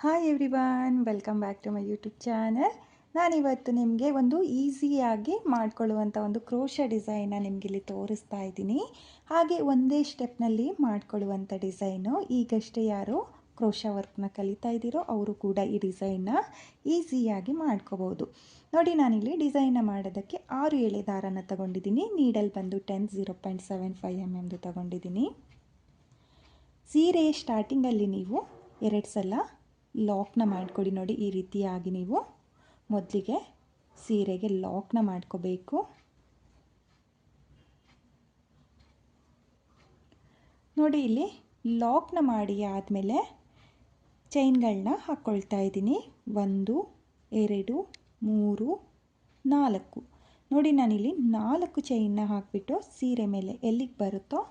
Hi everyone, welcome back to my YouTube channel. ನಾನಿವತ್ತು ನಿಮಗೆ ಒಂದು ಈಸಿಯಾಗಿ ಮಾಡ್ಕೊಳ್ಳುವಂಥ ಒಂದು ಕ್ರೋಶ ಡಿಸೈನ್ನ ನಿಮಗಿಲ್ಲಿ ತೋರಿಸ್ತಾ ಇದ್ದೀನಿ. ಹಾಗೆ ಒಂದೇ ಸ್ಟೆಪ್ನಲ್ಲಿ ಮಾಡ್ಕೊಳ್ಳುವಂಥ ಡಿಸೈನು. ಈಗಷ್ಟೇ ಯಾರು ಕ್ರೋಶ ವರ್ಕ್ನ ಕಲಿತಾ ಇದ್ದೀರೋ ಅವರು ಕೂಡ ಈ ಡಿಸೈನ್ನ ಈಸಿಯಾಗಿ ಮಾಡ್ಕೋಬೋದು. ನೋಡಿ, ನಾನಿಲ್ಲಿ ಡಿಸೈನ್ನ ಮಾಡೋದಕ್ಕೆ 6 ಎಳೆ ದಾರನ ತಗೊಂಡಿದ್ದೀನಿ. ನೀಡಲ್ ಬಂದು 10 0.75 mm ತಗೊಂಡಿದ್ದೀನಿ. ಸೀರೆಯ ಸ್ಟಾರ್ಟಿಂಗಲ್ಲಿ ನೀವು 2 ಸಲ ಲಾಕ್ನ ಮಾಡಿಕೊಡಿ. ನೋಡಿ, ಈ ರೀತಿಯಾಗಿ ನೀವು ಮೊದಲಿಗೆ ಸೀರೆಗೆ ಲಾಕ್ನ ಮಾಡ್ಕೋಬೇಕು. ನೋಡಿ, ಇಲ್ಲಿ ಲಾಕ್ನ ಮಾಡಿ ಆದಮೇಲೆ ಚೈನ್ಗಳನ್ನ ಹಾಕ್ಕೊಳ್ತಾ ಇದ್ದೀನಿ. 1 2 3 4. ನೋಡಿ, ನಾನಿಲ್ಲಿ 4 ಚೈನ್ನ ಹಾಕಿಬಿಟ್ಟು ಸೀರೆ ಮೇಲೆ ಎಲ್ಲಿಗೆ ಬರುತ್ತೋ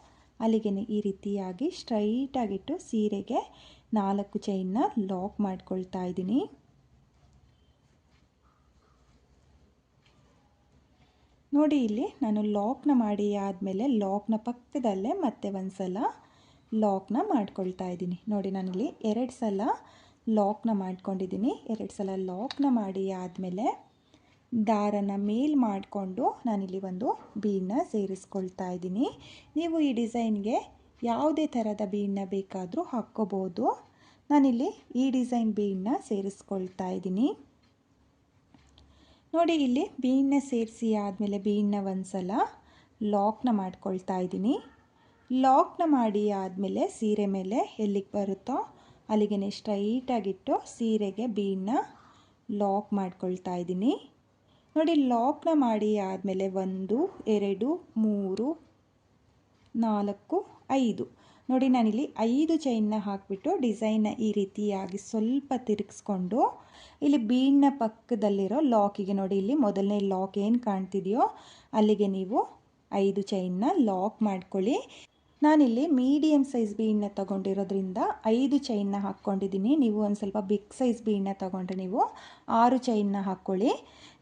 ಅಲ್ಲಿಗೆ ಈ ರೀತಿಯಾಗಿ ಸ್ಟ್ರೈಟಾಗಿಟ್ಟು ಸೀರೆಗೆ 4 ಚೈನ್ನ ಲಾಕ್ ಮಾಡ್ಕೊಳ್ತಾ ಇದ್ದೀನಿ. ನೋಡಿ, ಇಲ್ಲಿ ನಾನು ಲಾಕ್ನ ಮಾಡಿ ಆದಮೇಲೆ ಲಾಕ್ನ ಪಕ್ಕದಲ್ಲೇ ಮತ್ತೆ ಒಂದು ಸಲ ಲಾಕ್ನ ಮಾಡ್ಕೊಳ್ತಾ ಇದ್ದೀನಿ. ನೋಡಿ, ನಾನಿಲ್ಲಿ 2 ಸಲ ಲಾಕ್ನ ಮಾಡ್ಕೊಂಡಿದ್ದೀನಿ. 2 ಸಲ ಲಾಕ್ನ ಮಾಡಿ ಆದಮೇಲೆ ದಾರನ ಮೇಲ್ ಮಾಡಿಕೊಂಡು ನಾನಿಲ್ಲಿ ಒಂದು ಬೀಡನ್ನ ಸೇರಿಸ್ಕೊಳ್ತಾ ಇದ್ದೀನಿ. ನೀವು ಈ ಡಿಸೈನ್ಗೆ ಯಾವುದೇ ಥರದ ಬೀಡನ್ನ ಬೇಕಾದರೂ ಹಾಕ್ಕೋಬೋದು. ನಾನಿಲ್ಲಿ ಈ ಡಿಸೈನ್ ಬೀಡನ್ನ ಸೇರಿಸ್ಕೊಳ್ತಾ ಇದ್ದೀನಿ. ನೋಡಿ, ಇಲ್ಲಿ ಬೀಡನ್ನ ಸೇರಿಸಿ ಆದಮೇಲೆ ಬೀಡನ್ನ ಒಂದು ಸಲ ಲಾಕ್ನ ಮಾಡ್ಕೊಳ್ತಾ ಇದ್ದೀನಿ. ಲಾಕ್ನ ಮಾಡಿ ಆದಮೇಲೆ ಸೀರೆ ಮೇಲೆ ಎಲ್ಲಿಗೆ ಬರುತ್ತೋ ಅಲ್ಲಿಗೆ ಸ್ಟ್ರೈಟಾಗಿಟ್ಟು ಸೀರೆಗೆ ಬೀಡನ್ನ ಲಾಕ್ ಮಾಡ್ಕೊಳ್ತಾ ಇದ್ದೀನಿ. ನೋಡಿ, ಲಾಕ್ನ ಮಾಡಿ ಆದಮೇಲೆ 1 2 3 4 5. ನೋಡಿ, ನಾನಿಲ್ಲಿ 5 ಚೈನ್ನ ಹಾಕಿಬಿಟ್ಟು ಡಿಸೈನ್ನ ಈ ರೀತಿಯಾಗಿ ಸ್ವಲ್ಪ ತಿರುಗಿಸ್ಕೊಂಡು ಇಲ್ಲಿ ಬೀಡನ್ನ ಪಕ್ಕದಲ್ಲಿರೋ ಲಾಕಿಗೆ, ನೋಡಿ ಇಲ್ಲಿ ಮೊದಲನೇ ಲಾಕ್ ಏನು ಕಾಣ್ತಿದೆಯೋ ಅಲ್ಲಿಗೆ ನೀವು 5 ಚೈನ್ನ ಲಾಕ್ ಮಾಡ್ಕೊಳ್ಳಿ. ನಾನಿಲ್ಲಿ ಮೀಡಿಯಮ್ ಸೈಜ್ ಬೀಡನ್ನ ತೊಗೊಂಡಿರೋದ್ರಿಂದ 5 ಚೈನ್ನ ಹಾಕ್ಕೊಂಡಿದ್ದೀನಿ. ನೀವು ಒಂದು ಸ್ವಲ್ಪ ಬಿಗ್ ಸೈಜ್ ಬೀಡನ್ನ ತೊಗೊಂಡ್ರೆ ನೀವು 6 ಚೈನ್ನ ಹಾಕ್ಕೊಳ್ಳಿ.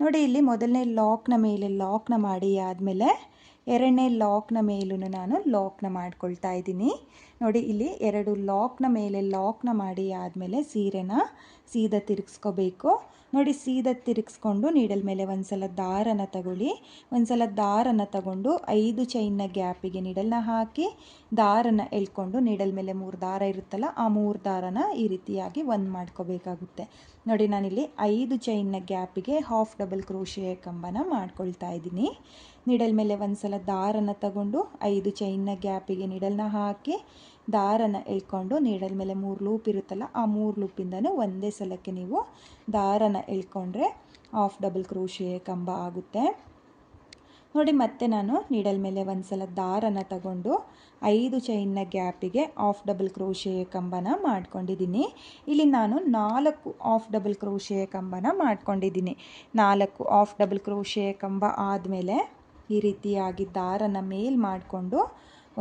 ನೋಡಿ, ಇಲ್ಲಿ ಮೊದಲನೇ ಲಾಕ್ನ ಮೇಲೆ ಲಾಕ್ನ ಮಾಡಿ ಆದಮೇಲೆ ಎರಡನೇ ಲಾಕ್ನ ಮೇಲೂ ನಾನು ಲಾಕ್ನ ಮಾಡ್ಕೊಳ್ತಾ ಇದ್ದೀನಿ. ನೋಡಿ, ಇಲ್ಲಿ 2 ಲಾಕ್ನ ಮೇಲೆ ಲಾಕ್ನ ಮಾಡಿ ಆದಮೇಲೆ ಸೀರೆನ ಸೀದಾ ತಿರುಗಿಸ್ಕೋಬೇಕು. ನೋಡಿ, ಸೀದಾ ತಿರುಗಿಸ್ಕೊಂಡು ನೀಡಲ್ ಮೇಲೆ ಒಂದು ಸಲ ದಾರನ ತಗೊಳ್ಳಿ. ಒಂದು ಸಲ ದಾರನ ತಗೊಂಡು 5 ಚೈನ್ನ ಗ್ಯಾಪಿಗೆ ನೀಡಲ್ನ ಹಾಕಿ ದಾರನ ಎಳ್ಕೊಂಡು ನೀಡಲ್ ಮೇಲೆ 3 ದಾರ ಇರುತ್ತಲ್ಲ ಆ 3 ದಾರನ ಈ ರೀತಿಯಾಗಿ ಒಂದು ಮಾಡ್ಕೋಬೇಕಾಗುತ್ತೆ. ನೋಡಿ, ನಾನಿಲ್ಲಿ 5 ಚೈನ್ನ ಗ್ಯಾಪಿಗೆ ಹಾಫ್ ಡಬಲ್ ಕ್ರೋಶೆ ಕಂಬನ ಮಾಡ್ಕೊಳ್ತಾ ಇದ್ದೀನಿ. ನೀಡಲ್ ಮೇಲೆ ಒಂದು ಸಲ ದಾರನ ತಗೊಂಡು 5 ಚೈನ್ನ ಗ್ಯಾಪಿಗೆ ನೀಡಲ್ನ ಹಾಕಿ ದಾರನ ಎಳ್ಕೊಂಡು ನೀಡಲ್ ಮೇಲೆ 3 ಲೂಪ್ ಇರುತ್ತಲ್ಲ ಆ 3 ಲೂಪಿಂದನೂ ಒಂದೇ ಸಲಕ್ಕೆ ನೀವು ದಾರನ ಎಳ್ಕೊಂಡ್ರೆ ಹಾಫ್ ಡಬಲ್ ಕ್ರೋಶೆ ಕಂಬ ಆಗುತ್ತೆ. ನೋಡಿ, ಮತ್ತೆ ನಾನು ನೀಡಲ್ ಮೇಲೆ ಒಂದು ಸಲ ದಾರನ ತಗೊಂಡು 5 ಚೈನ್ನ ಗ್ಯಾಪಿಗೆ ಹಾಫ್ ಡಬಲ್ ಕ್ರೋಶೆ ಕಂಬನ ಮಾಡ್ಕೊಂಡಿದ್ದೀನಿ. ಇಲ್ಲಿ ನಾನು 4 ಹಾಫ್ ಡಬಲ್ ಕ್ರೋಶೆ ಕಂಬನ ಮಾಡ್ಕೊಂಡಿದ್ದೀನಿ. 4 ಹಾಫ್ ಡಬಲ್ ಕ್ರೋಶೆ ಕಂಬ ಆದಮೇಲೆ ಈ ರೀತಿಯಾಗಿ ದಾರನ ಮೇಲ್ ಮಾಡಿಕೊಂಡು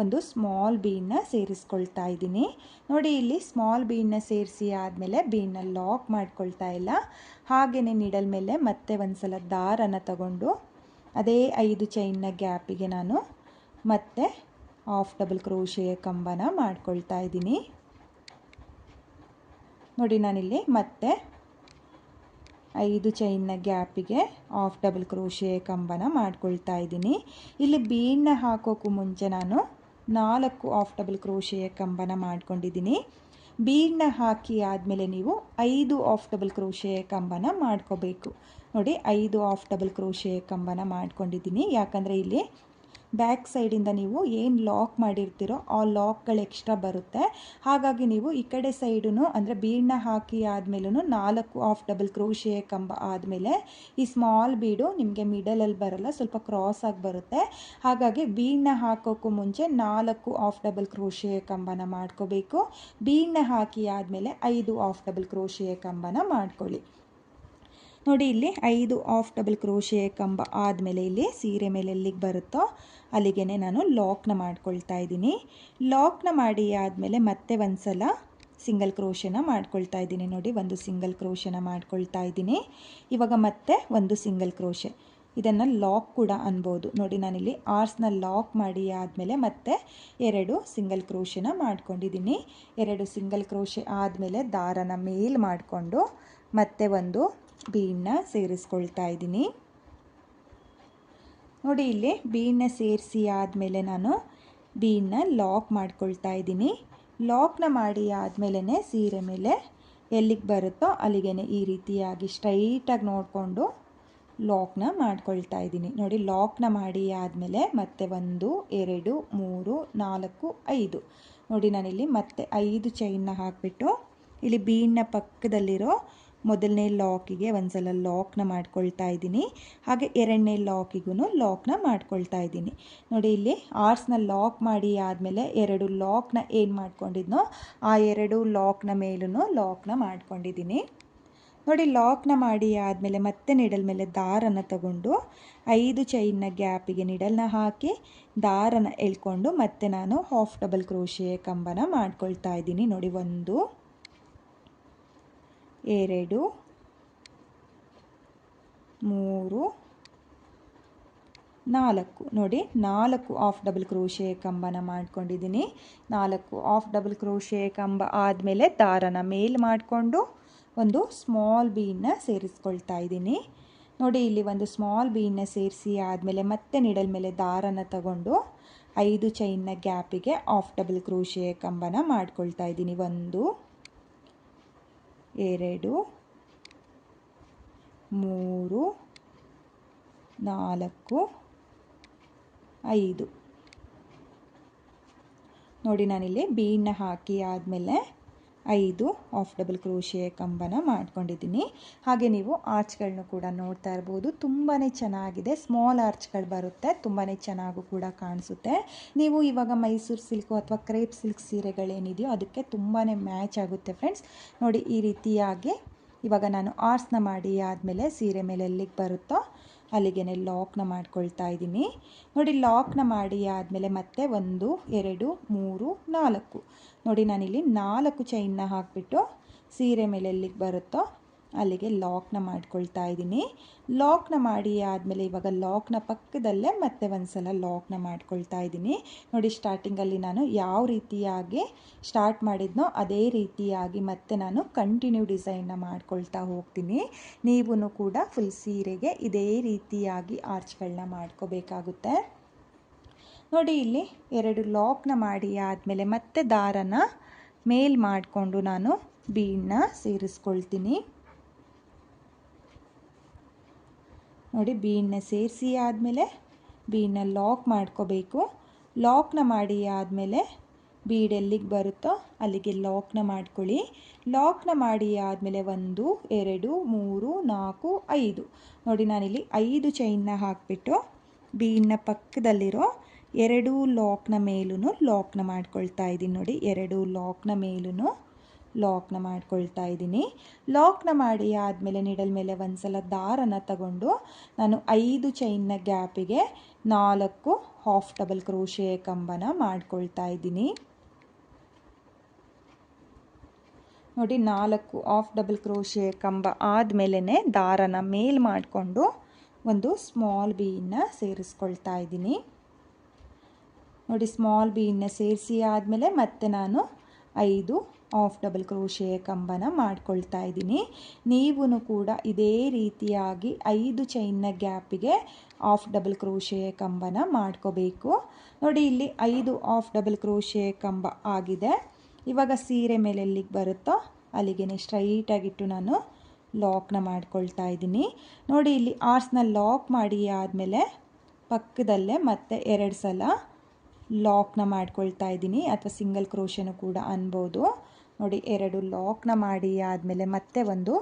ಒಂದು ಸ್ಮಾಲ್ ಬೀಡನ್ನ ಸೇರಿಸ್ಕೊಳ್ತಾ ಇದ್ದೀನಿ. ನೋಡಿ, ಇಲ್ಲಿ ಸ್ಮಾಲ್ ಬೀಡನ್ನ ಸೇರಿಸಿ ಆದಮೇಲೆ ಬೀಡನ್ನ ಲಾಕ್ ಮಾಡ್ಕೊಳ್ತಾ ಇಲ್ಲ. ಹಾಗೆಯೇ ನೀಡಲ್ ಮೇಲೆ ಮತ್ತೆ ಒಂದು ಸಲ ದಾರನ ತಗೊಂಡು ಅದೇ 5 ಚೈನ್ನ ಗ್ಯಾಪಿಗೆ ನಾನು ಮತ್ತೆ ಹಾಫ್ ಡಬಲ್ ಕ್ರೋಶೆ ಕಂಬನ ಮಾಡ್ಕೊಳ್ತಾ ಇದ್ದೀನಿ. ನೋಡಿ, ನಾನಿಲ್ಲಿ ಮತ್ತೆ 5 ಚೈನ್ನ ಗ್ಯಾಪಿಗೆ ಹಾಫ್ ಡಬಲ್ ಕ್ರೋಶೆ ಕಂಬನ ಮಾಡ್ಕೊಳ್ತಾ ಇದ್ದೀನಿ. ಇಲ್ಲಿ ಬೀಡನ್ನ ಹಾಕೋಕ್ಕೂ ಮುಂಚೆ ನಾನು 4 ಹಾಫ್ ಡಬಲ್ ಕ್ರೋಶೆ ಕಂಬನ ಮಾಡ್ಕೊಂಡಿದ್ದೀನಿ. ಬೀಡನ್ನ ಹಾಕಿ ಆದಮೇಲೆ ನೀವು 5 ಹಾಫ್ ಡಬಲ್ ಕ್ರೋಶೆ ಕಂಬನ ಮಾಡ್ಕೋಬೇಕು. ನೋಡಿ, 5 ಹಾಫ್ ಡಬಲ್ ಕ್ರೋಶೆ ಕಂಬನ ಮಾಡ್ಕೊಂಡಿದ್ದೀನಿ. ಯಾಕಂದರೆ ಇಲ್ಲಿ ಬ್ಯಾಕ್ ಸೈಡಿಂದ ನೀವು ಏನು ಲಾಕ್ ಮಾಡಿರ್ತೀರೋ ಆ ಲಾಕ್ಗಳು ಎಕ್ಸ್ಟ್ರಾ ಬರುತ್ತೆ. ಹಾಗಾಗಿ ನೀವು ಈ ಕಡೆ ಸೈಡೂ ಅಂದರೆ ಬೀಡನ್ನ ಹಾಕಿ ಆದಮೇಲೂ 4 ಹಾಫ್ ಡಬಲ್ ಕ್ರೋಶೆ ಕಂಬ ಆದಮೇಲೆ ಈ ಸ್ಮಾಲ್ ಬೀಡು ನಿಮಗೆ ಮಿಡಲಲ್ಲಿ ಬರಲ್ಲ, ಸ್ವಲ್ಪ ಕ್ರಾಸ್ ಆಗಿ ಬರುತ್ತೆ. ಹಾಗಾಗಿ ಬೀಡನ್ನ ಹಾಕೋಕ್ಕೂ ಮುಂಚೆ 4 ಹಾಫ್ ಡಬಲ್ ಕ್ರೋಶೆ ಕಂಬನ ಮಾಡ್ಕೋಬೇಕು. ಬೀಡನ್ನ ಹಾಕಿ ಆದಮೇಲೆ 5 ಹಾಫ್ ಡಬಲ್ ಕ್ರೋಶೆ ಕಂಬನ ಮಾಡ್ಕೊಳ್ಳಿ. ನೋಡಿ, ಇಲ್ಲಿ 5 ಹಾಫ್ ಡಬಲ್ ಕ್ರೋಶೆ ಕಂಬ ಆದಮೇಲೆ ಇಲ್ಲಿ ಸೀರೆ ಮೇಲೆ ಎಲ್ಲಿಗೆ ಬರುತ್ತೋ ಅಲ್ಲಿಗೆ ನಾನು ಲಾಕ್ನ ಮಾಡ್ಕೊಳ್ತಾ ಇದ್ದೀನಿ. ಲಾಕ್ನ ಮಾಡಿ ಆದಮೇಲೆ ಮತ್ತೆ ಒಂದು ಸಲ ಸಿಂಗಲ್ ಕ್ರೋಶೆನ ಮಾಡ್ಕೊಳ್ತಾ ಇದ್ದೀನಿ. ನೋಡಿ, ಒಂದು ಸಿಂಗಲ್ ಕ್ರೋಶೆನ ಮಾಡ್ಕೊಳ್ತಾ ಇದ್ದೀನಿ. ಇವಾಗ ಮತ್ತೆ ಒಂದು ಸಿಂಗಲ್ ಕ್ರೋಶೆ. ಇದನ್ನು ಲಾಕ್ ಕೂಡ ಅನ್ಬೋದು. ನೋಡಿ ನಾನಿಲ್ಲಿ ಆರ್ಸ್ನ ಲಾಕ್ ಮಾಡಿ ಆದಮೇಲೆ ಮತ್ತೆ 2 ಸಿಂಗಲ್ ಕ್ರೋಶೆನ ಮಾಡ್ಕೊಂಡಿದ್ದೀನಿ. 2 ಸಿಂಗಲ್ ಕ್ರೋಶೆ ಆದಮೇಲೆ ದಾರನ ಮೇಲ್ ಮಾಡಿಕೊಂಡು ಮತ್ತೆ ಒಂದು ಬೀಡನ್ನ ಸೇರಿಸ್ಕೊಳ್ತಾ ಇದ್ದೀನಿ. ನೋಡಿ ಇಲ್ಲಿ ಬೀಡನ್ನ ಸೇರಿಸಿ ಆದಮೇಲೆ ನಾನು ಬೀಡನ್ನ ಲಾಕ್ ಮಾಡ್ಕೊಳ್ತಾ ಇದ್ದೀನಿ. ಲಾಕ್ನ ಮಾಡಿ ಆದಮೇಲೆ ಸೀರೆ ಮೇಲೆ ಎಲ್ಲಿಗೆ ಬರುತ್ತೋ ಅಲ್ಲಿಗೆ ಈ ರೀತಿಯಾಗಿ ಸ್ಟ್ರೈಟಾಗಿ ನೋಡಿಕೊಂಡು ಲಾಕ್ನ ಮಾಡ್ಕೊಳ್ತಾ ಇದ್ದೀನಿ. ನೋಡಿ ಲಾಕ್ನ ಮಾಡಿ ಆದಮೇಲೆ ಮತ್ತೆ 1 2 3 4 5 ನೋಡಿ ನಾನಿಲ್ಲಿ ಮತ್ತೆ 5 ಚೈನ್ನ ಹಾಕಿಬಿಟ್ಟು ಇಲ್ಲಿ ಬೀಡನ್ನ ಪಕ್ಕದಲ್ಲಿರೋ ಮೊದಲನೇ ಲಾಕಿಗೆ ಒಂದ್ಸಲ ಲಾಕ್ನ ಮಾಡ್ಕೊಳ್ತಾ ಇದ್ದೀನಿ. ಹಾಗೆ ಎರಡನೇ ಲಾಕಿಗೂ ಲಾಕ್ನ ಮಾಡ್ಕೊಳ್ತಾ ಇದ್ದೀನಿ. ನೋಡಿ ಇಲ್ಲಿ ಆರ್ಸ್ನ ಲಾಕ್ ಮಾಡಿ ಆದಮೇಲೆ 2 ಲಾಕ್ನ ಏನು ಮಾಡ್ಕೊಂಡಿದ್ನೋ ಆ 2 ಲಾಕ್ನ ಮೇಲೂ ಲಾಕ್ನ ಮಾಡ್ಕೊಂಡಿದ್ದೀನಿ. ನೋಡಿ ಲಾಕ್ನ ಮಾಡಿ ಆದಮೇಲೆ ಮತ್ತೆ ನಿಡಲ್ ಮೇಲೆ ದಾರನ ತಗೊಂಡು 5 ಚೈನ್ನ ಗ್ಯಾಪಿಗೆ ನಿಡಲ್ನ ಹಾಕಿ ದಾರನ ಎಳ್ಕೊಂಡು ಮತ್ತೆ ನಾನು ಹಾಫ್ ಡಬಲ್ ಕ್ರೋಶೆ ಕಂಬನ ಮಾಡ್ಕೊಳ್ತಾ ಇದ್ದೀನಿ. ನೋಡಿ 1 2 3 4 ನೋಡಿ 4 ಹಾಫ್ ಡಬಲ್ ಕ್ರೋಶೆ ಕಂಬನ ಮಾಡ್ಕೊಂಡಿದ್ದೀನಿ. 4 ಹಾಫ್ ಡಬಲ್ ಕ್ರೋಶೆ ಕಂಬ ಆದಮೇಲೆ ದಾರನ ಮೇಲ್ ಮಾಡಿಕೊಂಡು ಒಂದು ಸ್ಮಾಲ್ ಬೀಡನ್ನ ಸೇರಿಸ್ಕೊಳ್ತಾ ಇದ್ದೀನಿ. ನೋಡಿ ಇಲ್ಲಿ ಒಂದು ಸ್ಮಾಲ್ ಬೀಡನ್ನ ಸೇರಿಸಿ ಆದಮೇಲೆ ಮತ್ತೆ ನಿಡಲ್ ಮೇಲೆ ದಾರನ ತಗೊಂಡು 5 ಚೈನ್ನ ಗ್ಯಾಪಿಗೆ ಹಾಫ್ ಡಬಲ್ ಕ್ರೋಶೆ ಕಂಬನ ಮಾಡ್ಕೊಳ್ತಾ ಇದ್ದೀನಿ. 1 2 3 4 5 ನೋಡಿ ನಾನಿಲ್ಲಿ ಬೀಡನ್ನ ಹಾಕಿ ಆದಮೇಲೆ 5 ಹಾಫ್ ಡಬಲ್ ಕ್ರೋಶೆ ಕಂಬನ ಮಾಡ್ಕೊಂಡಿದ್ದೀನಿ. ಹಾಗೆ ನೀವು ಆರ್ಚ್ಗಳನ್ನೂ ಕೂಡ ನೋಡ್ತಾ ಇರ್ಬೋದು. ತುಂಬಾ ಚೆನ್ನಾಗಿದೆ, ಸ್ಮಾಲ್ ಆರ್ಚ್ಗಳು ಬರುತ್ತೆ, ತುಂಬಾ ಚೆನ್ನಾಗೂ ಕೂಡ ಕಾಣಿಸುತ್ತೆ. ನೀವು ಇವಾಗ ಮೈಸೂರು ಸಿಲ್ಕು ಅಥವಾ ಕ್ರೇಪ್ ಸಿಲ್ಕ್ ಸೀರೆಗಳೇನಿದೆಯೋ ಅದಕ್ಕೆ ತುಂಬಾ ಮ್ಯಾಚ್ ಆಗುತ್ತೆ ಫ್ರೆಂಡ್ಸ್. ನೋಡಿ ಈ ರೀತಿಯಾಗಿ ಇವಾಗ ನಾನು ಆರ್ಸ್ನ ಮಾಡಿ ಆದಮೇಲೆ ಸೀರೆ ಮೇಲೆ ಎಲ್ಲಿಗೆ ಬರುತ್ತೋ ಅಲ್ಲಿಗೆ ಲಾಕ್ನ ಮಾಡ್ಕೊಳ್ತಾ ಇದ್ದೀನಿ. ನೋಡಿ ಲಾಕ್ನ ಮಾಡಿ ಆದಮೇಲೆ ಮತ್ತೆ 1 2 3 4 ನೋಡಿ ನಾನಿಲ್ಲಿ 4 ಚೈನ್ನ ಹಾಕಿಬಿಟ್ಟು ಸೀರೆ ಮೇಲೆ ಎಲ್ಲಿಗೆ ಬರುತ್ತೋ ಅಲ್ಲಿಗೆ ಲಾಕ್ನ ಮಾಡ್ಕೊಳ್ತಾ ಇದ್ದೀನಿ. ಲಾಕ್ನ ಮಾಡಿ ಆದಮೇಲೆ ಇವಾಗ ಲಾಕ್ನ ಪಕ್ಕದಲ್ಲೇ ಮತ್ತೆ ಒಂದು ಸಲ ಲಾಕ್ನ ಮಾಡ್ಕೊಳ್ತಾ ಇದ್ದೀನಿ. ನೋಡಿ ಸ್ಟಾರ್ಟಿಂಗಲ್ಲಿ ನಾನು ಯಾವ ರೀತಿಯಾಗಿ ಸ್ಟಾರ್ಟ್ ಮಾಡಿದ್ನೋ ಅದೇ ರೀತಿಯಾಗಿ ಮತ್ತೆ ನಾನು ಕಂಟಿನ್ಯೂ ಡಿಸೈನ್ನ ಮಾಡ್ಕೊಳ್ತಾ ಹೋಗ್ತೀನಿ. ನೀವು ಕೂಡ ಫುಲ್ ಸೀರೆಗೆ ಇದೇ ರೀತಿಯಾಗಿ ಆರ್ಚ್ಗಳನ್ನ ಮಾಡ್ಕೋಬೇಕಾಗುತ್ತೆ. ನೋಡಿ ಇಲ್ಲಿ 2 ಲಾಕ್ನ ಮಾಡಿ ಆದಮೇಲೆ ಮತ್ತೆ ದಾರನ ಮೇಲ್ ಮಾಡಿಕೊಂಡು ನಾನು ಬೀಡನ್ನ ಸೇರಿಸ್ಕೊಳ್ತೀನಿ. ನೋಡಿ ಬೀಡನ್ನ ಸೇರಿಸಿ ಆದಮೇಲೆ ಬೀಡನ್ನ ಲಾಕ್ ಮಾಡ್ಕೋಬೇಕು. ಲಾಕ್ನ ಮಾಡಿ ಆದಮೇಲೆ ಬೀಡ್ ಎಲ್ಲಿಗೆ ಬರುತ್ತೋ ಅಲ್ಲಿಗೆ ಲಾಕ್ನ ಮಾಡ್ಕೊಳ್ಳಿ. ಲಾಕ್ನ ಮಾಡಿ ಆದಮೇಲೆ 1 2 3 4 5 ನೋಡಿ ನಾನಿಲ್ಲಿ 5 ಚೈನ್ನ ಹಾಕಿಬಿಟ್ಟು ಬೀಡನ್ನ ಪಕ್ಕದಲ್ಲಿರೋ 2 ಲಾಕ್ನ ಮೇಲೂ ಲಾಕ್ನ ಮಾಡ್ಕೊಳ್ತಾ ಇದ್ದೀನಿ. ನೋಡಿ 2 ಲಾಕ್ನ ಮೇಲೂ ಲಾಕ್ನ ಮಾಡ್ಕೊಳ್ತಾ ಇದ್ದೀನಿ. ಲಾಕ್ನ ಮಾಡಿ ಆದಮೇಲೆ ನಿಡಲ್ ಮೇಲೆ ಒಂದು ಸಲ ದಾರನ ತಗೊಂಡು ನಾನು 5 ಚೈನ್ನ ಗ್ಯಾಪಿಗೆ 4 ಹಾಫ್ ಡಬಲ್ ಕ್ರೋಶೆ ಕಂಬನ ಮಾಡ್ಕೊಳ್ತಾ ಇದ್ದೀನಿ. ನೋಡಿ 4 ಹಾಫ್ ಡಬಲ್ ಕ್ರೋಶೆ ಕಂಬ ಆದಮೇಲೆ ದಾರನ ಮೇಲ್ ಮಾಡಿಕೊಂಡು ಒಂದು ಸ್ಮಾಲ್ ಬೀಡನ್ನ ಸೇರಿಸ್ಕೊಳ್ತಾ ಇದ್ದೀನಿ. ನೋಡಿ ಸ್ಮಾಲ್ ಬೀಡನ್ನ ಸೇರಿಸಿ ಆದಮೇಲೆ ಮತ್ತೆ ನಾನು 5 ಹಾಫ್ ಡಬಲ್ ಕ್ರೋಶೆ ಕಂಬನ ಮಾಡ್ಕೊಳ್ತಾ ಇದ್ದೀನಿ. ನೀವು ಕೂಡ ಇದೇ ರೀತಿಯಾಗಿ 5 ಚೈನ್ನ ಗ್ಯಾಪಿಗೆ ಹಾಫ್ ಡಬಲ್ ಕ್ರೋಶೆ ಕಂಬನ ಮಾಡ್ಕೋಬೇಕು. ನೋಡಿ ಇಲ್ಲಿ 5 ಹಾಫ್ ಡಬಲ್ ಕ್ರೋಶೆ ಕಂಬ ಆಗಿದೆ. ಇವಾಗ ಸೀರೆ ಮೇಲೆ ಎಲ್ಲಿಗೆ ಬರುತ್ತೋ ಅಲ್ಲಿಗೆ ಸ್ಟ್ರೈಟಾಗಿಟ್ಟು ನಾನು ಲಾಕ್ನ ಮಾಡ್ಕೊಳ್ತಾ ಇದ್ದೀನಿ. ನೋಡಿ ಇಲ್ಲಿ ಆರ್ಸ್ನ ಲಾಕ್ ಮಾಡಿ ಆದಮೇಲೆ ಪಕ್ಕದಲ್ಲೇ ಮತ್ತೆ 2 ಸಲ ಲಾಕ್ನ ಮಾಡ್ಕೊಳ್ತಾ ಇದ್ದೀನಿ, ಅಥವಾ ಸಿಂಗಲ್ ಕ್ರೋಶೆನೂ ಕೂಡ ಅನ್ಬೋದು. ನೋಡಿ 2 ಲಾಕ್ನ ಮಾಡಿ ಆದಮೇಲೆ ಮತ್ತೆ ಒಂದು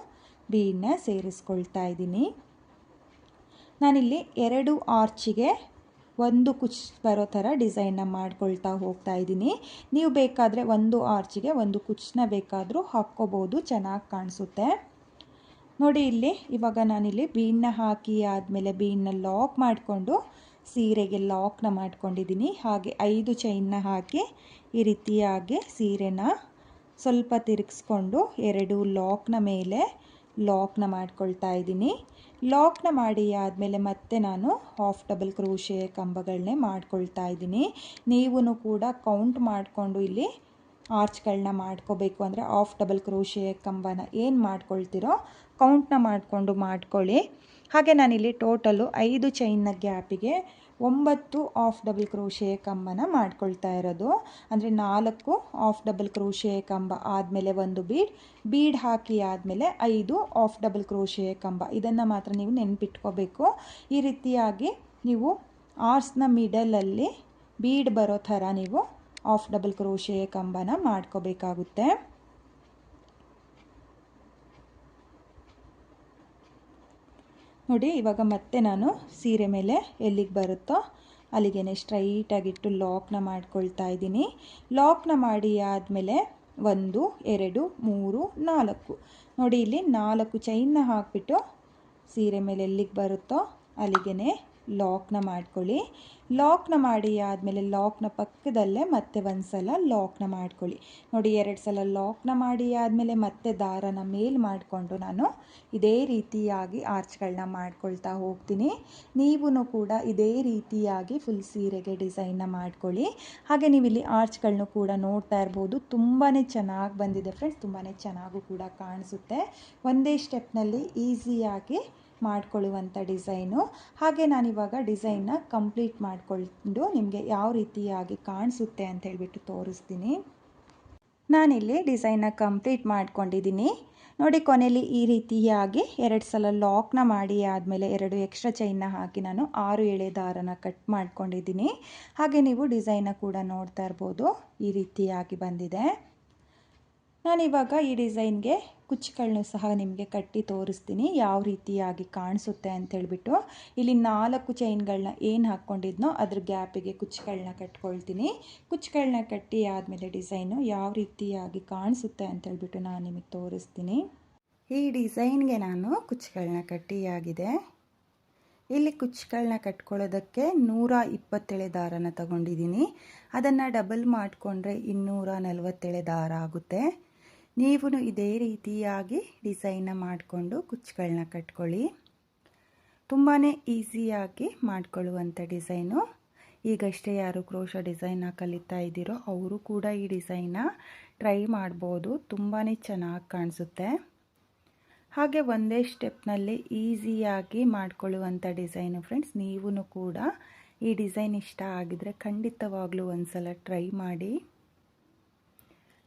ಬೀಡನ್ನ ಸೇರಿಸ್ಕೊಳ್ತಾ ಇದ್ದೀನಿ. ನಾನಿಲ್ಲಿ 2 ಆರ್ಚಿಗೆ ಒಂದು ಕುಚ್ ಬರೋ ಥರ ಡಿಸೈನ್ನ ಮಾಡ್ಕೊಳ್ತಾ ಹೋಗ್ತಾ ಇದ್ದೀನಿ. ನೀವು ಬೇಕಾದರೆ ಒಂದು ಆರ್ಚಿಗೆ ಒಂದು ಕುಚ್ಚನ್ನ ಬೇಕಾದರೂ ಹಾಕ್ಕೋಬೋದು, ಚೆನ್ನಾಗಿ ಕಾಣಿಸುತ್ತೆ. ನೋಡಿ ಇಲ್ಲಿ ಇವಾಗ ನಾನಿಲ್ಲಿ ಬೀಡನ್ನ ಹಾಕಿ ಆದಮೇಲೆ ಬೀಡನ್ನ ಲಾಕ್ ಮಾಡಿಕೊಂಡು ಸೀರೆಗೆ ಲಾಕ್ನ ಮಾಡ್ಕೊಂಡಿದ್ದೀನಿ. ಹಾಗೆ 5 ಚೈನ್ನ ಹಾಕಿ ಈ ರೀತಿಯಾಗಿ ಸೀರೆನ ಸ್ವಲ್ಪ ತಿರುಗಿಸ್ಕೊಂಡು 2 ಲಾಕ್ನ ಮೇಲೆ ಲಾಕ್ನ ಮಾಡ್ಕೊಳ್ತಾ ಇದ್ದೀನಿ. ಲಾಕ್ನ ಮಾಡಿ ಆದಮೇಲೆ ಮತ್ತೆ ನಾನು ಹಾಫ್ ಡಬಲ್ ಕ್ರೋಶೆ ಕಂಬಗಳನ್ನೇ ಮಾಡ್ಕೊಳ್ತಾ ಇದ್ದೀನಿ. ನೀವು ಕೂಡ ಕೌಂಟ್ ಮಾಡಿಕೊಂಡು ಇಲ್ಲಿ ಆರ್ಚ್ಗಳನ್ನ ಮಾಡ್ಕೋಬೇಕು. ಅಂದರೆ ಹಾಫ್ ಡಬಲ್ ಕ್ರೋಶೆ ಕಂಬನ ಏನು ಮಾಡ್ಕೊಳ್ತೀರೋ ಕೌಂಟ್ನ ಮಾಡಿಕೊಂಡು ಮಾಡ್ಕೊಳ್ಳಿ. ಹಾಗೆ ನಾನಿಲ್ಲಿ ಟೋಟಲು 5 ಚೈನ್ನ ಗ್ಯಾಪಿಗೆ 9 ಹಾಫ್ ಡಬಲ್ ಕ್ರೋಶೆ ಕಂಬನ ಮಾಡ್ಕೊಳ್ತಾ ಇರೋದು. ಅಂದರೆ 4 ಹಾಫ್ ಡಬಲ್ ಕ್ರೋಶೆ ಕಂಬ ಆದಮೇಲೆ ಒಂದು ಬೀಡ್ ಹಾಕಿ ಆದಮೇಲೆ 5 ಹಾಫ್ ಡಬಲ್ ಕ್ರೋಶೆ ಕಂಬ. ಇದನ್ನು ಮಾತ್ರ ನೀವು ನೆನ್ಪಿಟ್ಕೋಬೇಕು. ಈ ರೀತಿಯಾಗಿ ನೀವು ಆರ್ಸ್ನ ಮಿಡಲಲ್ಲಿ ಬೀಡ್ ಬರೋ ಥರ ನೀವು ಹಾಫ್ ಡಬಲ್ ಕ್ರೋಶೆ ಕಂಬನ ಮಾಡ್ಕೋಬೇಕಾಗುತ್ತೆ. ನೋಡಿ, ಇವಾಗ ಮತ್ತೆ ನಾನು ಸೀರೆ ಮೇಲೆ ಎಲ್ಲಿಗೆ ಬರುತ್ತೋ ಅಲ್ಲಿಗೆ ಸ್ಟ್ರೈಟಾಗಿಟ್ಟು ಲಾಕ್ನ ಮಾಡ್ಕೊಳ್ತಾ ಇದ್ದೀನಿ. ಲಾಕ್ನ ಮಾಡಿ ಆದಮೇಲೆ 1 2 3 4 ನೋಡಿ, ಇಲ್ಲಿ 4 ಚೈನ್ನ ಹಾಕಿಬಿಟ್ಟು ಸೀರೆ ಮೇಲೆ ಎಲ್ಲಿಗೆ ಬರುತ್ತೋ ಅಲ್ಲಿಗೆ ಲಾಕ್ನ ಮಾಡ್ಕೊಳ್ಳಿ. ಲಾಕ್ನ ಮಾಡಿ ಆದಮೇಲೆ ಲಾಕ್ನ ಪಕ್ಕದಲ್ಲೇ ಮತ್ತೆ ಒಂದು ಸಲ ಲಾಕ್ನ ಮಾಡ್ಕೊಳ್ಳಿ. ನೋಡಿ, 2 ಸಲ ಲಾಕ್ನ ಮಾಡಿ ಆದಮೇಲೆ ಮತ್ತೆ ದಾರನ ಮೇಲ್ ಮಾಡಿಕೊಂಡು ನಾನು ಇದೇ ರೀತಿಯಾಗಿ ಆರ್ಚ್ಗಳನ್ನ ಮಾಡ್ಕೊಳ್ತಾ ಹೋಗ್ತೀನಿ. ನೀವು ಕೂಡ ಇದೇ ರೀತಿಯಾಗಿ ಫುಲ್ ಸೀರೆಗೆ ಡಿಸೈನ್ನ ಮಾಡ್ಕೊಳ್ಳಿ. ಹಾಗೆ ನೀವು ಇಲ್ಲಿ ಆರ್ಚ್ಗಳನ್ನೂ ಕೂಡ ನೋಡ್ತಾ ಇರ್ಬೋದು. ತುಂಬಾ ಚೆನ್ನಾಗಿ ಬಂದಿದೆ ಫ್ರೆಂಡ್ಸ್, ತುಂಬಾ ಚೆನ್ನಾಗೂ ಕೂಡ ಕಾಣಿಸುತ್ತೆ. ಒಂದೇ ಸ್ಟೆಪ್ನಲ್ಲಿ ಈಸಿಯಾಗಿ ಮಾಡ್ಕೊಳ್ಳುವಂಥ ಡಿಸೈನು. ಹಾಗೆ ನಾನಿವಾಗ ಡಿಸೈನ್ನ ಕಂಪ್ಲೀಟ್ ಮಾಡಿಕೊಂಡು ನಿಮಗೆ ಯಾವ ರೀತಿಯಾಗಿ ಕಾಣಿಸುತ್ತೆ ಅಂತ ಹೇಳ್ಬಿಟ್ಟು ತೋರಿಸ್ತೀನಿ. ನಾನಿಲ್ಲಿ ಡಿಸೈನ್ನ ಕಂಪ್ಲೀಟ್ ಮಾಡ್ಕೊಂಡಿದ್ದೀನಿ. ನೋಡಿ, ಕೊನೆಯಲ್ಲಿ ಈ ರೀತಿಯಾಗಿ 2 ಸಲ ಲಾಕ್ನ ಮಾಡಿ ಆದಮೇಲೆ 2 ಎಕ್ಸ್ಟ್ರಾ ಚೈನ್ನ ಹಾಕಿ ನಾನು 6 ಎಳೆ ದಾರನ ಕಟ್ ಮಾಡ್ಕೊಂಡಿದ್ದೀನಿ. ಹಾಗೆ ನೀವು ಡಿಸೈನ್ನ ಕೂಡ ನೋಡ್ತಾ ಇರ್ಬೋದು, ಈ ರೀತಿಯಾಗಿ ಬಂದಿದೆ. ನಾನಿವಾಗ ಈ ಡಿಸೈನ್ಗೆ ಕುಚ್ಚುಗಳನ್ನೂ ಸಹ ನಿಮಗೆ ಕಟ್ಟಿ ತೋರಿಸ್ತೀನಿ ಯಾವ ರೀತಿಯಾಗಿ ಕಾಣಿಸುತ್ತೆ ಅಂತೇಳ್ಬಿಟ್ಟು. ಇಲ್ಲಿ 4 ಚೈನ್ಗಳನ್ನ ಏನು ಹಾಕ್ಕೊಂಡಿದ್ನೋ ಅದ್ರ ಗ್ಯಾಪಿಗೆ ಕುಚ್ಚುಗಳನ್ನ ಕಟ್ಕೊಳ್ತೀನಿ. ಕುಚ್ಚುಗಳನ್ನ ಕಟ್ಟಿ ಆದಮೇಲೆ ಡಿಸೈನು ಯಾವ ರೀತಿಯಾಗಿ ಕಾಣಿಸುತ್ತೆ ಅಂತೇಳ್ಬಿಟ್ಟು ನಾನು ನಿಮಗೆ ತೋರಿಸ್ತೀನಿ. ಈ ಡಿಸೈನ್ಗೆ ನಾನು ಕುಚ್ಚುಗಳನ್ನ ಕಟ್ಟಿಯಾಗಿದೆ. ಇಲ್ಲಿ ಕುಚ್ಚುಗಳನ್ನ ಕಟ್ಕೊಳ್ಳೋದಕ್ಕೆ 127 ದಾರನ ತಗೊಂಡಿದ್ದೀನಿ. ಅದನ್ನು ಡಬಲ್ ಮಾಡಿಕೊಂಡ್ರೆ 247 ದಾರ ಆಗುತ್ತೆ. ನೀವು ಇದೇ ರೀತಿಯಾಗಿ ಡಿಸೈನ್ನ ಮಾಡಿಕೊಂಡು ಕುಚ್ಚುಗಳನ್ನ ಕಟ್ಕೊಳ್ಳಿ. ತುಂಬಾ ಈಸಿಯಾಗಿ ಮಾಡಿಕೊಳ್ಳುವಂಥ ಡಿಸೈನು. ಈಗಷ್ಟೇ ಯಾರು ಕ್ರೋಶ ಡಿಸೈನ್ನ ಕಲಿತಾ ಇದ್ದೀರೋ ಅವರು ಕೂಡ ಈ ಡಿಸೈನ್ನ ಟ್ರೈ ಮಾಡ್ಬೋದು. ತುಂಬಾ ಚೆನ್ನಾಗಿ ಕಾಣಿಸುತ್ತೆ. ಹಾಗೆ ಒಂದೇ ಸ್ಟೆಪ್ನಲ್ಲಿ ಈಸಿಯಾಗಿ ಮಾಡಿಕೊಳ್ಳುವಂಥ ಡಿಸೈನು ಫ್ರೆಂಡ್ಸ್. ನೀವು ಕೂಡ ಈ ಡಿಸೈನ್ ಇಷ್ಟ ಆಗಿದರೆ ಖಂಡಿತವಾಗ್ಲೂ ಒಂದು ಸಲ ಟ್ರೈ ಮಾಡಿ.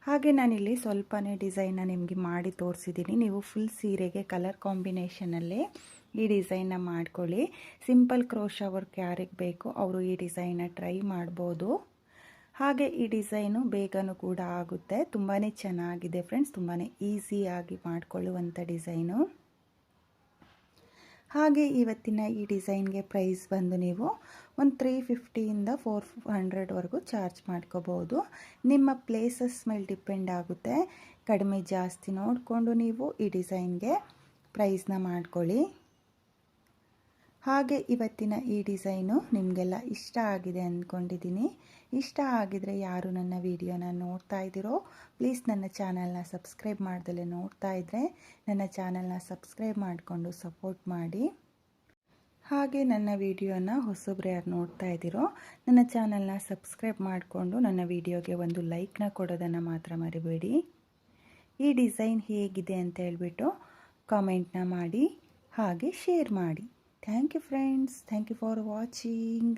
ಹಾಗೆ ನಾನಿಲ್ಲಿ ಸ್ವಲ್ಪನೇ ಡಿಸೈನ್ನ ನಿಮಗೆ ಮಾಡಿ ತೋರಿಸಿದ್ದೀನಿ. ನೀವು ಫುಲ್ ಸೀರೆಗೆ ಕಲರ್ ಕಾಂಬಿನೇಷನಲ್ಲೇ ಈ ಡಿಸೈನ್ನ ಮಾಡ್ಕೊಳ್ಳಿ. ಸಿಂಪಲ್ ಕ್ರೋಶ ವರ್ಕ್ ಯಾರಿಗೆ ಬೇಕು ಅವರು ಈ ಡಿಸೈನ್ನ ಟ್ರೈ ಮಾಡ್ಬೋದು. ಹಾಗೆ ಈ ಡಿಸೈನು ಬೇಗನೂ ಕೂಡ ಆಗುತ್ತೆ. ತುಂಬಾ ಚೆನ್ನಾಗಿದೆ ಫ್ರೆಂಡ್ಸ್, ತುಂಬಾ ಈಸಿಯಾಗಿ ಮಾಡಿಕೊಳ್ಳುವಂಥ ಡಿಸೈನು. ಹಾಗೆ ಇವತ್ತಿನ ಈ ಡಿಸೈನ್ಗೆ ಪ್ರೈಸ್ ಬಂದು ನೀವು ಒಂದು 350ಇಂದ 400ವರೆಗೂ ಚಾರ್ಜ್ ಮಾಡ್ಕೋಬೋದು. ನಿಮ್ಮ ಪ್ಲೇಸಸ್ ಮೇಲೆ ಡಿಪೆಂಡ್ ಆಗುತ್ತೆ. ಕಡಿಮೆ ಜಾಸ್ತಿ ನೋಡಿಕೊಂಡು ನೀವು ಈ ಡಿಸೈನ್ಗೆ ಪ್ರೈಸ್ನ ಮಾಡ್ಕೊಳ್ಳಿ. ಹಾಗೆ ಇವತ್ತಿನ ಈ ಡಿಸೈನು ನಿಮಗೆಲ್ಲ ಇಷ್ಟ ಆಗಿದೆ ಅಂದ್ಕೊಂಡಿದ್ದೀನಿ. ಇಷ್ಟ ಆಗಿದರೆ ಯಾರು ನನ್ನ ವಿಡಿಯೋನ ನೋಡ್ತಾ ಇದ್ದೀರೋ ಪ್ಲೀಸ್ ನನ್ನ ಚಾನಲ್ನ ಸಬ್ಸ್ಕ್ರೈಬ್ ಮಾಡ್ದಲೇ ನೋಡ್ತಾ ಇದ್ದರೆ ನನ್ನ ಚಾನಲ್ನ ಸಬ್ಸ್ಕ್ರೈಬ್ ಮಾಡಿಕೊಂಡು ಸಪೋರ್ಟ್ ಮಾಡಿ. ಹಾಗೆ ನನ್ನ ವಿಡಿಯೋನ ಹೊಸಬ್ರು ಯಾರು ನೋಡ್ತಾ ಇದ್ದೀರೋ ನನ್ನ ಚಾನಲ್ನ ಸಬ್ಸ್ಕ್ರೈಬ್ ಮಾಡಿಕೊಂಡು ನನ್ನ ವಿಡಿಯೋಗೆ ಒಂದು ಲೈಕ್ನ ಕೊಡೋದನ್ನು ಮಾತ್ರ ಮರಿಬೇಡಿ. ಈ ಡಿಸೈನ್ ಹೇಗಿದೆ ಅಂತ ಹೇಳ್ಬಿಟ್ಟು ಕಾಮೆಂಟ್ನ ಮಾಡಿ ಹಾಗೆ ಶೇರ್ ಮಾಡಿ. Thank you friends. Thank you for watching.